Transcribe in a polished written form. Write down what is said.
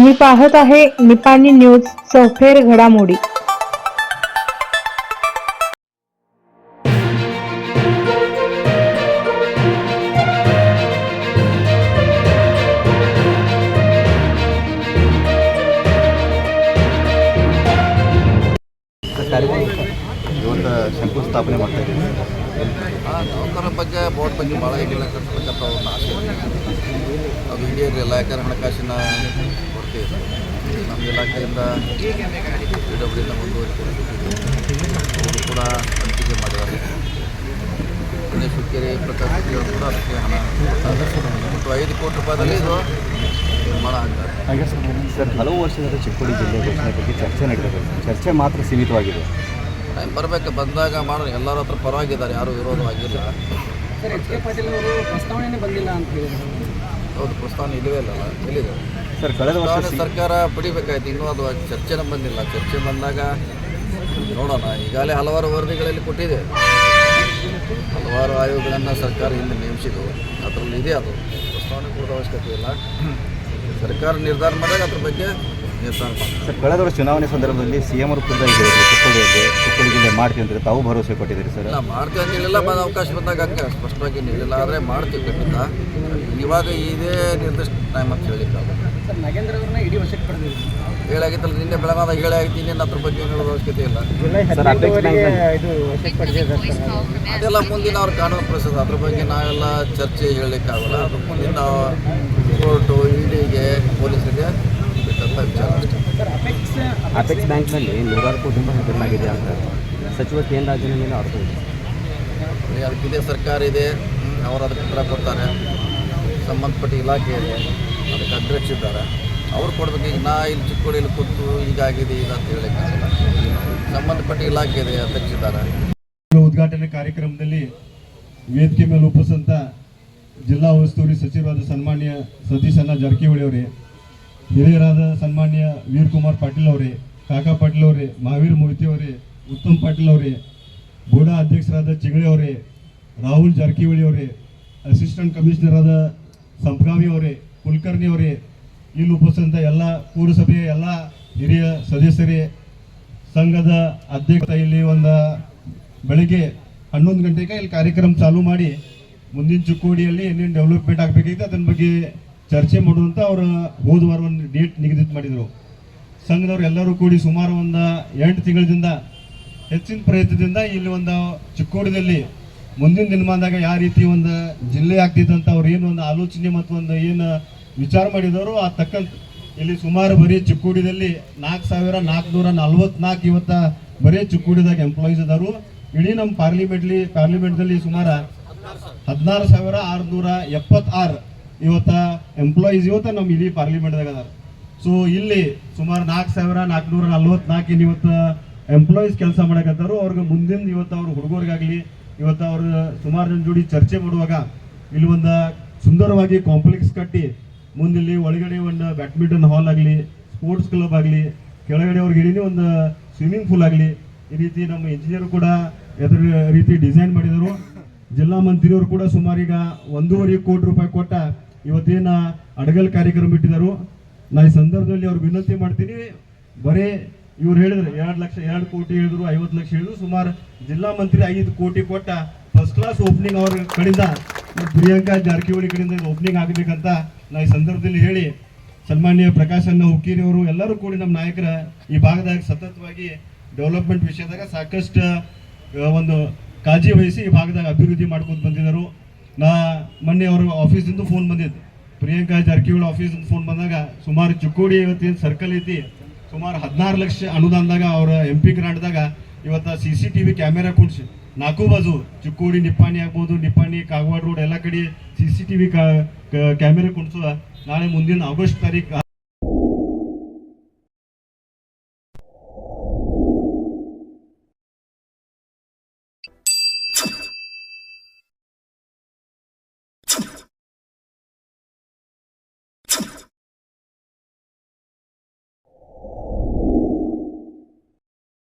तुम्ही पाहत आहे निपाणी न्यूज सफेर घडामोडी। ಇವತ್ತು ಶಂಕುಸ್ಥಾಪನೆ ಮಾಡ್ತಾ ಇದ್ದೀವಿ. ನೌಕರರ ಬಗ್ಗೆ ಬೋರ್ಡ್ ಬಗ್ಗೆ ಭಾಳ ಏನಿಲ್ಲ ಕಟ್ಟಬೇಕಂತ ಒಂದು ಆಸೆ ಇದೆ. ಅದು ಈಡೇರಿಲ್ಲ, ಯಾಕಂದ್ರೆ ಹಣಕಾಸಿನ ಕೊರತೆ ಇದೆ. ನಮ್ಮ ಇಲಾಖೆಯಿಂದ PWD ಮುಂದುವರಿಸಿಕೊಂಡು ಅವರು ಕೂಡ ಹಂಚಿಕೆ ಮಾಡಿದ್ದಾರೆ. ಗಣೇಶ್ ಹುಕ್ಕೇರಿ, ಪ್ರಕಾಶ್ ಹುಕ್ಕೇರಿ ಅವರು ಕೂಡ ಅದಕ್ಕೆ ಹಣ ಮತ್ತು 5 ಕೋಟಿ ರೂಪಾಯಿದಲ್ಲಿ ಇದು ನಿರ್ಮಾಣ ಆಗ್ತಾರೆ. ಹಾಗೆ ಸರ್, ಹಲವು ವರ್ಷದಿಂದ ಚಿಕ್ಕೋಡಿ ಜಿಲ್ಲೆ ಘೋಷಣೆ ಬಗ್ಗೆ ಚರ್ಚೆ ನಡೀತದೆ. ಚರ್ಚೆ ಮಾತ್ರ ಸೀಮಿತವಾಗಿದೆ. ಟೈಮ್ ಬರಬೇಕು, ಬಂದಾಗ ಮಾಡೋಣ. ಎಲ್ಲರ ಹತ್ರ ಪರವಾಗಿದ್ದಾರೆ, ಯಾರೂ ವಿರೋಧವಾಗಿಲ್ಲ. ಸರ್, ಎಚ್ ಕೆ ಪಾಟೀಲ್ ಅವರು ಪ್ರಸ್ತಾವನೆ ಬಂದಿಲ್ಲ ಅಂತ ಹೇಳಿದರು. ಹೌದು, ಪ್ರಸ್ತಾವನೆ ಇಲ್ಲವೇ ಇಲ್ಲಲ್ಲ, ಎಲ್ಲಿದೆ ಸರ್? ಕಳೆದ ವರ್ಷ ಸರ್ಕಾರ ಪಡಿಬೇಕಾಯ್ತು, ಇನ್ನೂ ಅದು ಚರ್ಚೆನೇ ಬಂದಿಲ್ಲ. ಚರ್ಚೆ ಬಂದಾಗ ನೋಡೋಣ. ಈಗಾಗಲೇ ಹಲವಾರು ವರದಿಗಳಲ್ಲಿ ಕೊಟ್ಟಿದೆ, ಹಲವಾರು ಆಯೋಗಗಳನ್ನು ಸರ್ಕಾರ ಹಿಂದೆ ನೇಮಿಸಿದ್ದು, ಅದರಲ್ಲಿ ಇದೆ. ಅದು ಪ್ರಸ್ತಾವನೆ ಕೊಡೋದ ಅವಶ್ಯಕತೆ ಇಲ್ಲ. ಸರ್ಕಾರ ನಿರ್ಧಾರ ಮಾಡಿದಾಗ ಅದ್ರ ಬಗ್ಗೆ ನಿರ್ಧಾರ ಮಾಡಿ. ಸರ್, ಕಳೆದ ವರ್ಷ ಚುನಾವಣೆ ಸಂದರ್ಭದಲ್ಲಿ CM ಅವರು ಖುದ್ದಾಗಿ ಹೇಳಿದ್ರು ಚಿಕ್ಕೋಡಿ ಜಿಲ್ಲೆ ಮಾಡ್ತೀವಿ ಅಂದರೆ ತಾವು ಭರವಸೆ ಕೊಟ್ಟಿದ್ದೀರಿ ಸರ್? ಇಲ್ಲ, ಮಾಡ್ತೀವಿ ಅಂತೇಳಿಲ್ಲ. ಅವಕಾಶ ಬಂದಾಗ ಹಂಗೆ ಸ್ಪಷ್ಟವಾಗಿ ನೀಡಿಲ್ಲ, ಆದರೆ ಮಾಡ್ತೀವಿ ಖಂಡಿತ. ಇವಾಗ ಇದೇ ನಿರ್ದಿಷ್ಟ ಟೈಮ್ ಅಂತ ಹೇಳಿಕ್ಕಾಗ ಸರ್, ನಾಗೇಂದ್ರ ಅವ್ರನ್ನ ಇಡೀ ವಶಕ್ಕೆ ಪಡೆದಿದೆ. ಹೇಳಾಗಿತ್ತಲ್ಲ, ನಿನ್ನೆ ಬೆಳಗಾದ ಹೇಳಾಗಿತ್ತು. ಇನ್ನೇನು ಅದ್ರ ಬಗ್ಗೆ ಹೇಳೋದು ಅವಶ್ಯಕತೆ ಇಲ್ಲ. ಜುಲೈ 18ರವರೆಗೆ ಇದು ವಶಕ್ಕೆ ಪಡೆದಿದೆ ಸರ್. ಅದೆಲ್ಲ ಮುಂದಿನ ಅವ್ರ ಕಾನೂನು ಪ್ರೊಸೆಸ್, ಅದ್ರ ಬಗ್ಗೆ ನಾವೆಲ್ಲ ಚರ್ಚೆ ಹೇಳಲಿಕ್ಕಾಗಲ್ಲ. ಅದು ಮುಂದಿನ ಕೋರ್ಟು, ಇಡಿಗೆ, ಪೊಲೀಸರಿಗೆ ಬಿಟ್ಟಂಥ ವಿಚಾರ ಅಷ್ಟೇ. ಸರ್, ಅಪೆಕ್ಸ್ ಬ್ಯಾಂಕ್ನಲ್ಲಿ 100 ಕೋಟಿ ರೂಪಾಯಿ ಹಗರಣವಾಗಿದೆ ಅಂತ ಸಚಿವ KN ರಾಜನ ಮೇಲೆ ಆರೋಪ ಇದೆ. ಅದಕ್ಕಿದೆ, ಸರ್ಕಾರ ಇದೆ, ಅವರು ಅದಕ್ಕೆ ಉತ್ತರ ಕೊಡ್ತಾರೆ. ಸಂಬಂಧಪಟ್ಟ ಇಲಾಖೆ ಇದೆ, ಅದಕ್ಕೆ ಅಧ್ಯಕ್ಷಿದ್ದಾರೆ, ಅವ್ರು ಕೊಡಬೇಕು. ಈಗ ನಾ ಇಲ್ಲಿ ಚಿಕ್ಕೋಡಿಯಲ್ಲಿ ಕೂತು ಹೀಗಾಗಿದೆ ಈಗ ಅಂತ ಹೇಳಲಿಕ್ಕಾಗಲ್ಲ. ಸಂಬಂಧಪಟ್ಟ ಇಲಾಖೆ ಇದೆ, ಅಧ್ಯಕ್ಷಿದ್ದಾರೆ. ಉದ್ಘಾಟನೆ ಕಾರ್ಯಕ್ರಮದಲ್ಲಿ ವೇದಿಕೆ ಮೇಲೆ ಉಪಸ್ಥಿತ ಜಿಲ್ಲಾ ಉಸ್ತುವಾರಿ ಸಚಿವರಾದ ಸನ್ಮಾನ್ಯ ಸತೀಶ್ ಅಣ್ಣ ಜಾರಕಿಹೊಳಿ ಅವರೇ, ಹಿರಿಯರಾದ ಸನ್ಮಾನ್ಯ ವೀರ್ ಕುಮಾರ್ ಪಾಟೀಲ್ ಅವರೇ, ಕಾಕಾ ಪಾಟೀಲ್ ಅವರೇ, ಮಹಾವೀರ್ ಮೊಹಿತಿ ಅವರೇ, ಉತ್ತಮ್ ಪಾಟೀಲ್ ಅವರೇ, ಬೋಡಾ ಅಧ್ಯಕ್ಷರಾದ ಚಿಗಳಿ ಅವರೇ, ರಾಹುಲ್ ಜಾರಕಿಹೊಳಿ ಅವರೇ, ಅಸಿಸ್ಟೆಂಟ್ ಕಮಿಷನರ್ ಆದ ಸಂಪ್ಗಾವಿ ಅವರೇ, ಕುಲಕರ್ಣಿ ಅವರೇ, ಇಲ್ಲಿ ಉಪಸ್ಥಿತ ಎಲ್ಲ ಪೂರಸಭೆಯ ಎಲ್ಲ ಹಿರಿಯ ಸದಸ್ಯರೇ, ಸಂಘದ ಅಧ್ಯಕ್ಷ, ಇಲ್ಲಿ ಒಂದು ಬೆಳಗ್ಗೆ 11 ಗಂಟೆಗೆ ಇಲ್ಲಿ ಕಾರ್ಯಕ್ರಮ ಚಾಲೂ ಮಾಡಿ ಮುಂದಿನ ಚಿಕ್ಕೋಡಿಯಲ್ಲಿ ಏನೇನು ಡೆವಲಪ್ಮೆಂಟ್ ಆಗಬೇಕಾಗಿತ್ತು ಅದನ್ನ ಬಗ್ಗೆ ಚರ್ಚೆ ಮಾಡುವಂಥ ಅವರು ಹೋದ ವಾರ ಒಂದು ಡೇಟ್ ನಿಗದಿತ ಮಾಡಿದರು. ಸಂಘದವ್ರು ಎಲ್ಲರೂ ಕೂಡಿ ಸುಮಾರು ಒಂದು 8 ತಿಂಗಳಿಂದ ಹೆಚ್ಚಿನ ಪ್ರಯತ್ನದಿಂದ ಇಲ್ಲಿ ಒಂದು ಚಿಕ್ಕೋಡಿಯಲ್ಲಿ ಮುಂದಿನ ದಿನಮಾನದಾಗ ಯಾವ ರೀತಿ ಒಂದು ಜಿಲ್ಲೆ ಆಗ್ತಿತ್ತಂತ ಅವ್ರು ಏನು ಒಂದು ಆಲೋಚನೆ ಮತ್ತು ಒಂದು ಏನು ವಿಚಾರ ಮಾಡಿದವರು ಆ ತಕ್ಕಂತ ಇಲ್ಲಿ ಸುಮಾರು ಬರೀ ಚಿಕ್ಕೋಡಿದಲ್ಲಿ 4444 ಇವತ್ತು ಬರೀ ಚಿಕ್ಕೋಡಿದಾಗ ಎಂಪ್ಲಾಯೀಸ್ ಅದಾರು. ಇಡೀ ನಮ್ಮ ಪಾರ್ಲಿಮೆಂಟ್ದಲ್ಲಿ ಸುಮಾರು 16,676 ಇವತ್ತು ಎಂಪ್ಲಾಯೀಸ್ ಇವತ್ತು ನಮ್ಮ ಇಡೀ ಪಾರ್ಲಿಮೆಂಟ್ದಾಗ ಅದಾರ. ಸೊ ಇಲ್ಲಿ ಸುಮಾರು 4,444 ಇವತ್ತು ಎಂಪ್ಲಾಯೀಸ್ ಕೆಲಸ ಮಾಡಕತ್ತಾರು. ಅವ್ರಿಗೆ ಮುಂದಿನ ಇವತ್ತು ಅವ್ರ ಹುಡುಗರಿಗಾಗಲಿ ಇವತ್ತು ಅವ್ರ ಸುಮಾರು ಜನ ಜೋಡಿ ಚರ್ಚೆ ಮಾಡುವಾಗ ಇಲ್ಲಿ ಒಂದು ಸುಂದರವಾಗಿ ಕಾಂಪ್ಲೆಕ್ಸ್ ಕಟ್ಟಿ ಮುಂದಿಲ್ಲಿ ಒಳಗಡೆ ಒಂದು ಬ್ಯಾಡ್ಮಿಂಟನ್ ಹಾಲ್ ಆಗಲಿ, ಸ್ಪೋರ್ಟ್ಸ್ ಕ್ಲಬ್ ಆಗಲಿ, ಕೆಳಗಡೆ ಅವ್ರಿಗೆ ಇಡೀ ಒಂದು ಸ್ವಿಮ್ಮಿಂಗ್ ಪೂಲ್ ಆಗಲಿ, ಈ ರೀತಿ ನಮ್ಮ ಇಂಜಿನಿಯರ್ ಕೂಡ ಎದ್ರ ರೀತಿ ಡಿಸೈನ್ ಮಾಡಿದರು. ಜಿಲ್ಲಾ ಮಂತ್ರಿಯವರು ಕೂಡ ಸುಮಾರು ಈಗ 1.5 ಕೋಟಿ ರೂಪಾಯಿ ಕೊಟ್ಟ ಇವತ್ತೇನು ಅಡಗಲ್ ಕಾರ್ಯಕ್ರಮ ಇಟ್ಟಿದ್ದಾರೆ. ನಾ ಈ ಸಂದರ್ಭದಲ್ಲಿ ಅವ್ರಿಗೆ ವಿನಂತಿ ಮಾಡ್ತೀನಿ, ಬರೀ ಇವ್ರು ಹೇಳಿದ್ರು 2 ಕೋಟಿ ಹೇಳಿದ್ರು, 50 ಲಕ್ಷ ಹೇಳಿದ್ರು, ಸುಮಾರು ಜಿಲ್ಲಾ ಮಂತ್ರಿ 5 ಕೋಟಿ ಕೊಟ್ಟ ಫಸ್ಟ್ ಕ್ಲಾಸ್ ಓಪನಿಂಗ್ ಅವ್ರ ಕಡೆಯಿಂದ ಪ್ರಿಯಾಂಕಾ ಜಾರಕಿಹೊಳಿ ಕಡೆಯಿಂದ ಓಪನಿಂಗ್ ಆಗಬೇಕಂತ ನಾ ಈ ಸಂದರ್ಭದಲ್ಲಿ ಹೇಳಿ, ಸನ್ಮಾನ್ಯ ಪ್ರಕಾಶ್ ಅಣ್ಣ ಹುಕ್ಕೇರಿ ಅವರು ಎಲ್ಲರೂ ಕೂಡಿ ನಮ್ಮ ನಾಯಕರ ಈ ಭಾಗದಾಗ ಸತತವಾಗಿ ಡೆವಲಪ್ಮೆಂಟ್ ವಿಷಯದಾಗ ಸಾಕಷ್ಟು ಒಂದು ಕಾಳಜಿ ವಹಿಸಿ ಈ ಭಾಗದಾಗ ಅಭಿವೃದ್ಧಿ ಮಾಡ್ಕೊಂಡು ಬಂದಿದ್ದರು. ನಾ ಮೊನ್ನೆ ಅವ್ರ ಆಫೀಸಿಂದ ಫೋನ್ ಬಂದಿದ್ದು, ಪ್ರಿಯಾಂಕಾ ಜಾರಕಿಹೊಳಿ ಆಫೀಸಿಂದ ಫೋನ್ ಬಂದಾಗ ಸುಮಾರು ಚಿಕ್ಕೋಡಿ ಇವತ್ತೇನು ಸರ್ಕಲ್ ಐತಿ ಸುಮಾರು 16 ಲಕ್ಷ ಅನುದಾನದಾಗ ಅವರ MP ಗ್ರಾಂಟ್ದಾಗ ಇವತ್ತು CCTV ಕ್ಯಾಮೆರಾ ಕುಣಿಸಿ 4 ಬಾಜು ಚಿಕ್ಕೋಡಿ, ನಿಪ್ಪಾಣಿ ಆಗ್ಬೋದು, ನಿಪ್ಪಾಣಿ ಕಾಗವಾಡ ರೋಡ್ ಎಲ್ಲ ಕಡೆ CCTV ಕ್ಯಾಮೆರಾ ಕುಣಿಸುವ ನಾಳೆ ಮುಂದಿನ ಆಗಸ್ಟ್ ತಾರೀಕು